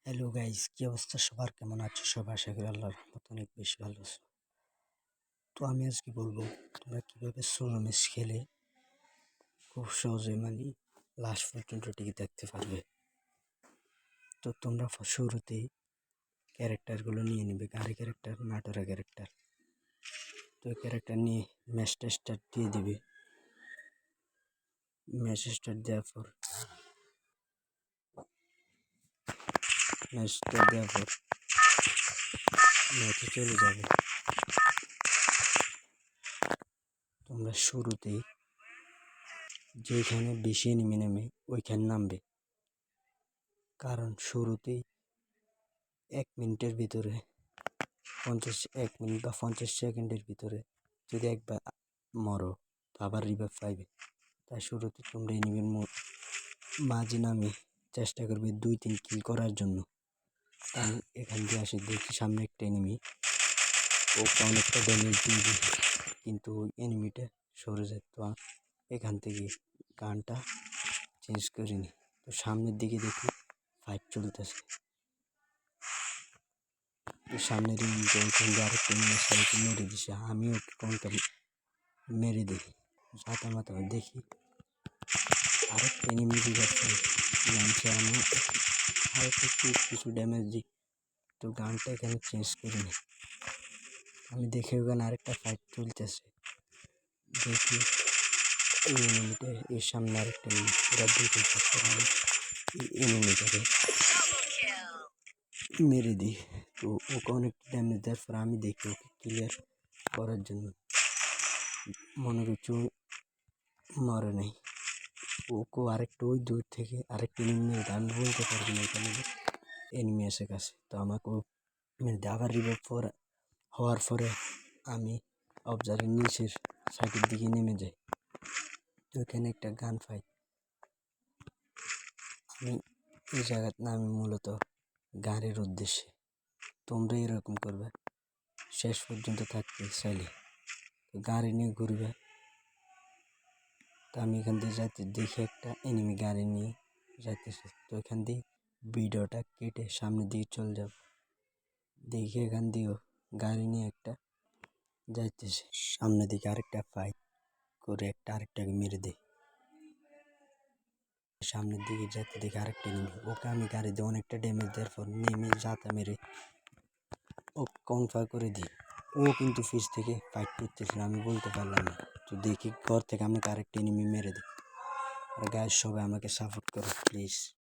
Hello guys, কি অবস্থা সবার? কেমন আছো সবাই? আশা করি আল্লাহর রহমতে অনেক বেশি ভালো আছো। তো আমি আজকে বলবো তোমরা কিভাবে সোলো ম্যাচ খেলে খুব সহজে লাস্ট পর্যন্ত টিকে থাকতে পারবে। তো তোমরা শুরুতেই ক্যারেক্টারগুলো নিয়ে নেবে, গাড়ি ক্যারেক্টার, নাটোরা ক্যারেক্টার। তো ক্যারেক্টার নিয়ে ম্যাচটা স্টার্ট দিয়ে দিবে। ম্যাচ স্টার্ট দেওয়ার পর ম্যাচে চলে যাবে। তোমরা শুরুতেই যেখানে বেশি এনিমি নেমে ওইখানে নামবে, কারণ শুরুতেই 1 মিনিটের ভিতরে 1 মিনিট বা 50 সেকেন্ডের ভিতরে যদি একবার মরো তো আবার রিভাইভ পাইবে। তাই শুরুতে তোমরা এনিমির মাঝে নামে চেষ্টা করবে 2-3 কিল করার জন্য। আমি এখান দিয়ে আসি, দেখি সামনে একটা এনিমি, ওকে অনেকটা ড্যামেজ দিয়েছি, কিন্তু ওই এনিমিটা সরে যায়। তো এখান থেকে গানটা চেঞ্জ করিনি। তো সামনের দিকে দেখি ফাইট চলতেছে। সামনের এনিমিটা ওইখান দিয়ে আরেকটা এনিমি মেরে দিছে, আমি ওকে কোনটা মেরে দিই যাতা মাতা। দেখি আরেকটা এনিমি দিচ্ছে, নামছে, আমি হালকা কিছু ড্যামেজ দিই। তো গানটা এখানে চেঞ্জ করিনি। আমি দেখি ওখানে আরেকটা ফাইট চলতেছে, দেখি এই এনিমিটা, এর সামনে আরেকটা এনিমি, ওরা দুটো এনিমিটাকে মেরে দিই। তো ওকে অনেক ড্যামেজ দেওয়ার পর আমি দেখি ওকে ক্লিয়ার করার জন্য মনে করছি মরে নেই। ওকে আরেকটা ওই দূর থেকে আরেকটা এনিমি মেরে দেয়। আমি বলতে পারবো না এখানে এনিমি এসে গেছে। তো আমাকে মেরে দেয়। আবার রিভাইভ হওয়ার পরে আমি অবজারের নিচের সাইডের দিকে নেমে যাই। তো এখানে একটা গান ফাইট। আমি এই জায়গার নামে মূলত গাড়ির উদ্দেশ্যে। তোমরা এরকম করবে, শেষ পর্যন্ত থাকতে চাইলে তো গাড়ি নিয়ে ঘুরবে। তো আমি এখান দিয়ে যাইতে দেখি একটা এনিমি গাড়ি নিয়ে যাইতেছে। তো এখান দিয়ে ভিডিওটা কেটে সামনের দিকে চলে যাব। দেখি এখান দিয়েও গাড়ি নিয়ে একটা যাইতেছে, সামনের দিকে আরেকটা ফাইট করে আরেকটাকে মেরে দেয়। সামনের দিকে যেতে দেখি আরেকটা এনিমি, ওকে আমি গাড়ি দিয়ে অনেকটা ড্যামেজ দেওয়ার পর নেমে যাতা মেরে ও কনফার করে দিই। ও কিন্তু ফিস থেকে ফাইট করতেছিল, আমি বলতে পারলাম না। তো দেখি ঘর থেকে আমাকে আরেকটা এনিমি মেরে দিই। আর গাইস, সবাই আমাকে সাপোর্ট করো প্লিজ।